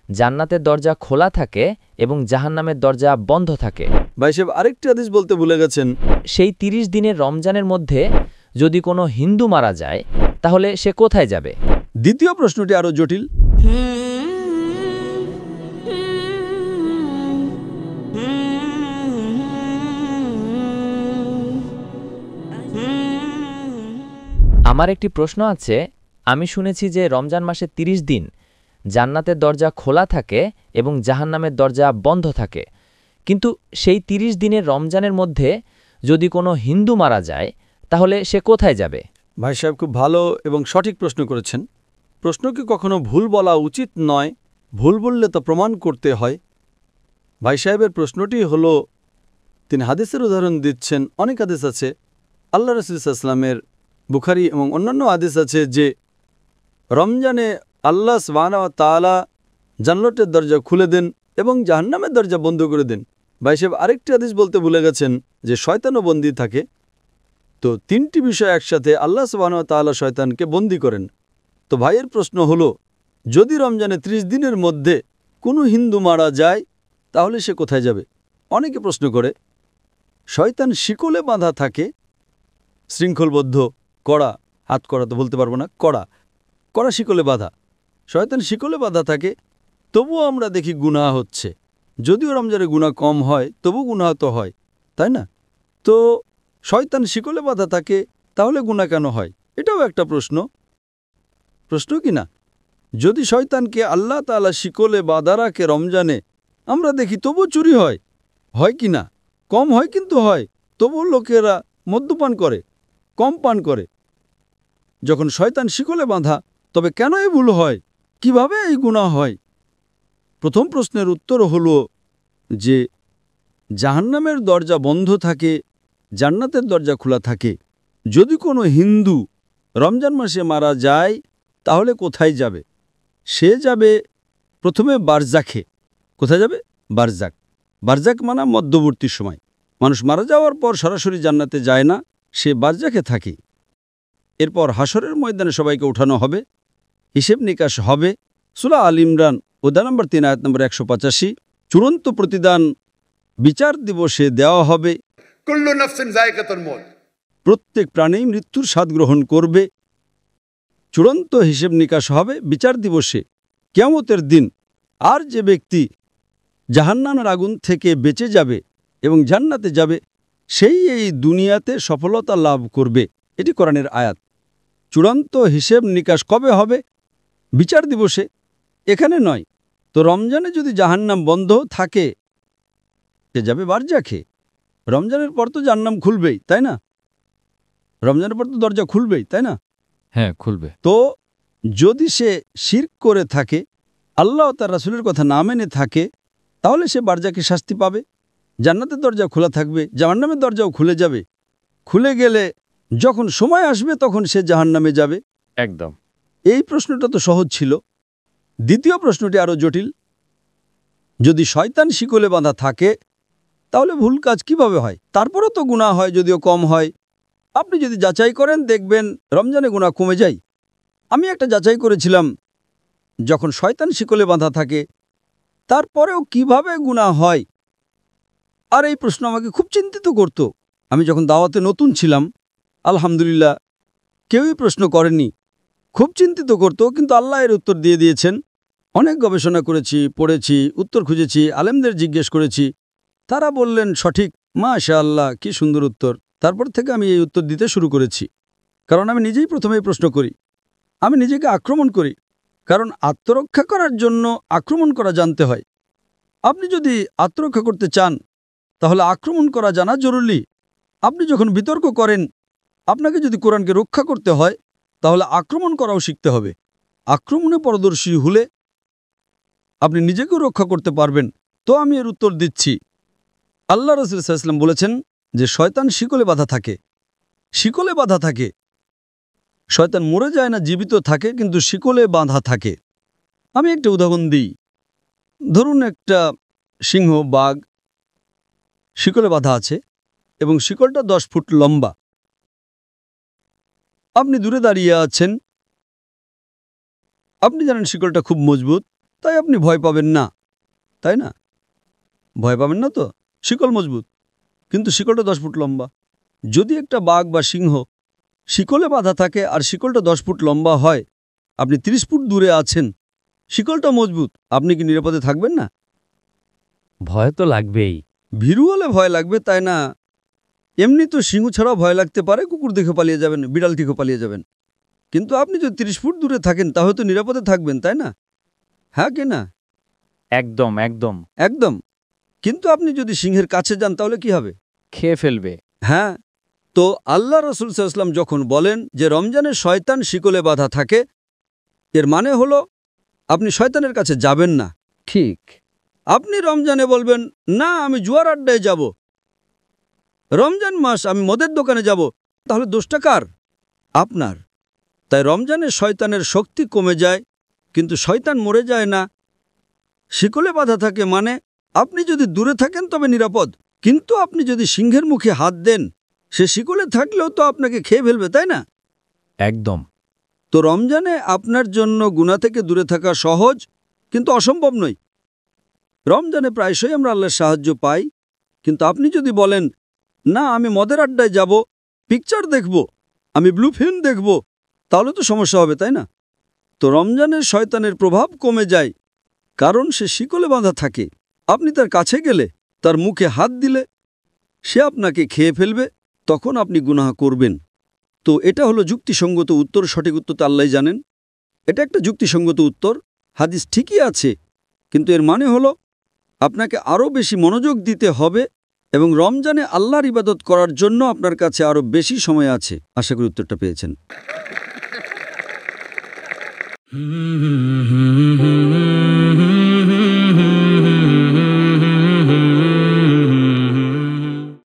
জান্নাতের দরজা খোলা থাকে এবং জাহান্নামের দরজা বন্ধ থাকে। ভাই সাহেব আরেকটি হাদিস বলতে ভুলে গেছেন। সেই ৩০ দিনের রমজানের মধ্যে যদি কোনো হিন্দু মারা যায় তাহলে সে কোথায় যাবে? দ্বিতীয় প্রশ্নটি আরও জটিল। আমার একটি প্রশ্ন আছে। আমি শুনেছি যে রমজান মাসে ৩০ দিন জান্নাতের দরজা খোলা থাকে এবং জাহান্নামের দরজা বন্ধ থাকে, কিন্তু সেই ৩০ দিনের রমজানের মধ্যে যদি কোনো হিন্দু মারা যায় তাহলে সে কোথায় যাবে? ভাই সাহেব খুব ভালো এবং সঠিক প্রশ্ন করেছেন। প্রশ্নকে কখনো ভুল বলা উচিত নয়, ভুল বললে তা প্রমাণ করতে হয়। ভাই সাহেবের প্রশ্নটি হলো, তিনি হাদিসের উদাহরণ দিচ্ছেন। অনেক হাদিস আছে আল্লাহ রাসূল সাল্লাল্লাহু আলাইহি ওয়াসাল্লামের, বুখারী এবং অন্যান্য হাদিস আছে যে রমজানে আল্লাহ সুবহানাহু ওয়া তাআলা জান্নাতের দরজা খুলে দেন এবং জাহান্নামের দরজা বন্ধ করে দেন। ভাই সাহেব আরেকটি হাদিস বলতে ভুলে গেছেন যে শয়তানও বন্দী থাকে। তো তিনটি বিষয় একসাথে, আল্লাহ সুবহানাহু ওয়া তাআলা শয়তানকে বন্দী করেন। তো ভাইয়ের প্রশ্ন হলো, যদি রমজানে ৩০ দিনের মধ্যে কোনো হিন্দু মারা যায় তাহলে সে কোথায় যাবে? অনেকে প্রশ্ন করে, শয়তান শিকলে বাঁধা থাকে, শৃঙ্খলবদ্ধ, কড়া, হাত কড়া তো বলতে পারবো না, কড়া কড়া শিকলে বাঁধা। শয়তান শিকলে বাঁধা থাকে, তবুও আমরা দেখি গুনাহ হচ্ছে। যদিও রমজানে গুনাহ কম হয়, তবু গুনাহ তো হয়, তাই না? তো শয়তান শিকলে বাঁধা থাকে, তাহলে গুনাহ কেন হয়? এটাও একটা প্রশ্ন কি না? যদি শয়তানকে আল্লাহ তাআলা শিকলে বাঁধা রাখে রমজানে, আমরা দেখি তবু চুরি হয় কি না? কম হয় কিন্তু হয়। তবু লোকেরা মদ্যপান করে, কম পান করে। যখন শয়তান শিকলে বাঁধা, তবে কেন এই ভুল হয়? কিভাবে এই গুনাহ হয়? প্রথম প্রশ্নের উত্তর হলো যে জাহান্নামের দরজা বন্ধ থাকে, জান্নাতের দরজা খোলা থাকে। যদি কোনো হিন্দু রমজান মাসে মারা যায় তাহলে কোথায় যাবে? সে যাবে প্রথমে বারজাখে। কোথায় যাবে? বারজাক। বারজাক মানে মধ্যবর্তী সময়। মানুষ মারা যাওয়ার পর সরাসরি জান্নাতে যায় না, সে বারজাখে থাকে। এরপর হাসরের ময়দানে সবাইকে উঠানো হবে, হিসেব নিকাশ হবে। সূরা আল ইমরান অধ্যায় নম্বর ৩ আয়াত নম্বর ১৮৫। চূড়ান্ত প্রতিদান বিচার দিবসে দেওয়া হবে। কুল্লু নাফসিন যায়কাতুল মউত। প্রত্যেক প্রাণী মৃত্যুর স্বাদ গ্রহণ করবে। চূড়ান্ত হিসেব নিকাশ হবে বিচার দিবসে, কিয়ামতের দিন। আর যে ব্যক্তি জাহান্নামের আগুন থেকে বেঁচে যাবে এবং জান্নাতে যাবে, সেই এই দুনিয়াতে সফলতা লাভ করবে। এটি কোরআনের আয়াত। চূড়ান্ত হিসেব নিকাশ কবে হবে? বিচার দিবসে, এখানে নয়। তো রমজানে যদি জাহান্নাম বন্ধ থাকে, সে যাবে বারজাখে। রমজানের পর তো জাহান্নাম খুলবেই, তাই না? রমজানের পর তো দরজা খুলবেই, তাই না? হ্যাঁ, খুলবে। তো যদি সে শিরক করে থাকে, আল্লাহ ও তার রাসূলের কথা না মেনে থাকে, তাহলে সে বারজাকে শাস্তি পাবে। জান্নাতের দরজা খোলা থাকবে, জাহান্নামের দরজাও খুলে যাবে। খুলে গেলে যখন সময় আসবে তখন সে জাহান্নামে যাবে। একদম। এই প্রশ্নটা তো সহজ ছিল। দ্বিতীয় প্রশ্নটি আরও জটিল। যদি শয়তান শিকলে বাঁধা থাকে তাহলে ভুল কাজ কিভাবে হয়? তারপরও তো গুনাহ হয়, যদিও কম হয়। আপনি যদি যাচাই করেন দেখবেন রমজানে গুনাহ কমে যায়। আমি একটা যাচাই করেছিলাম, যখন শয়তান শিকলে বাঁধা থাকে তারপরেও কিভাবে গুনাহ হয়। আর এই প্রশ্ন আমাকে খুব চিন্তিত করত। আমি যখন দাওয়াতে নতুন ছিলাম, আলহামদুলিল্লাহ কেউই প্রশ্ন করেনি, খুব চিন্তিত করত, কিন্তু আল্লাহ এর উত্তর দিয়ে দিয়েছেন। অনেক গবেষণা করেছি, পড়েছি, উত্তর খুঁজেছি, আলেমদের জিজ্ঞেস করেছি, তারা বললেন সঠিক। মাশাআল্লাহ, কি সুন্দর উত্তর। তারপর থেকে আমি এই উত্তর দিতে শুরু করেছি, কারণ আমি নিজেই প্রথমেই প্রশ্ন করি। আমি নিজেকে আক্রমণ করি, কারণ আত্মরক্ষা করার জন্য আক্রমণ করা জানতে হয়। আপনি যদি আত্মরক্ষা করতে চান তাহলে আক্রমণ করা জানা জরুরি। আপনি যখন বিতর্ক করেন, আপনাকে যদি কোরআনকে রক্ষা করতে হয় তাহলে আক্রমণ করাও শিখতে হবে। আক্রমণে পারদর্শী হলে আপনি নিজেকেও রক্ষা করতে পারবেন। তো আমি এর উত্তর দিচ্ছি। আল্লাহ রাসূল সাল্লাল্লাহু আলাইহি ওয়াসাল্লাম বলেছেন যে শয়তান শিকলে বাঁধা থাকে। শিকলে বাঁধা থাকে। শয়তান মরে যায় না, জীবিত থাকে, কিন্তু শিকলে বাঁধা থাকে। আমি একটা উদাহরণ দিই। ধরুন একটা সিংহ, বাঘ শিকলে বাঁধা আছে এবং শিকলটা 10 ফুট লম্বা। আপনি দূরে দাঁড়িয়ে আছেন, আপনি জানেন শিকলটা খুব মজবুত, তাই আপনি ভয় পাবেন না, তাই না? ভয় পাবেন না তো? শিকল মজবুত, কিন্তু শিকলটা 10 ফুট লম্বা। যদি একটা বাঘ বা সিংহ শিকলে বাঁধা থাকে আর শিকলটা 10 ফুট লম্বা হয়, আপনি 30 ফুট দূরে আছেন, শিকলটা মজবুত, আপনি কি নিরাপদে থাকবেন না? ভয় তো লাগবেই। ভীরু হলে ভয় লাগবে, তাই না? এমনি তো সিংহ ছাড়াও ভয় লাগতে পারে, কুকুর দেখে পালিয়ে যাবেন, বিড়াল দেখে পালিয়ে যাবেন। কিন্তু আপনি যদি 30 ফুট দূরে থাকেন তাহলে তো নিরাপদে থাকবেন, তাই না? হ্যাঁ কি না? একদম একদম। একদম। কিন্তু আপনি যদি সিংহের কাছে যান তাহলে কি হবে? খেয়ে ফেলবে। হ্যাঁ, তো আল্লাহ রাসূল সাল্লাল্লাহু আলাইহি ওয়াসাল্লাম যখন বলেন যে রমজানে শয়তান শিকলে বাঁধা থাকে, এর মানে হলো আপনি শয়তানের কাছে যাবেন না। ঠিক। আপনি রমজানে বলবেন, না আমি জুয়ার আড্ডায় যাব, রমজান মাস আমি মদের দোকানে যাব, তাহলে দোষটা কার? আপনার। তাই রমজানে শয়তানের শক্তি কমে যায়, কিন্তু শয়তান মরে যায় না। শিকলে বাঁধা থাকে মানে আপনি যদি দূরে থাকেন তবে নিরাপদ, কিন্তু আপনি যদি সিংহের মুখে হাত দেন, সে শিকলে থাকলেও তো আপনাকে খেয়ে ফেলবে, তাই না? একদম। তো রমজানে আপনার জন্য গুনাহ থেকে দূরে থাকা সহজ, কিন্তু অসম্ভব নয়। রমজানে প্রায়শই আমরা আল্লাহর সাহায্য পাই, কিন্তু আপনি যদি বলেন, না আমি মদের আড্ডায় যাব, পিকচার দেখব, আমি ব্লু ফিল্ম দেখব, তাহলে তো সমস্যা হবে, তাই না? তো রমজানের শয়তানের প্রভাব কমে যায়, কারণ সে শিকলে বাঁধা থাকে। আপনি তার কাছে গেলে, তার মুখে হাত দিলে সে আপনাকে খেয়ে ফেলবে, তখন আপনি গুনাহ করবেন। তো এটা হলো যুক্তিসঙ্গত উত্তর। সঠিক উত্তর তো আল্লাহই জানেন। এটা একটা যুক্তিসঙ্গত উত্তর, হাদিস ঠিকই আছে, কিন্তু এর মানে হলো আপনাকে আরও বেশি মনোযোগ দিতে হবে এবং রমজানে আল্লাহর ইবাদত করার জন্য আপনার কাছে আরও বেশি সময় আছে। আশা করি উত্তরটা পেয়েছেন।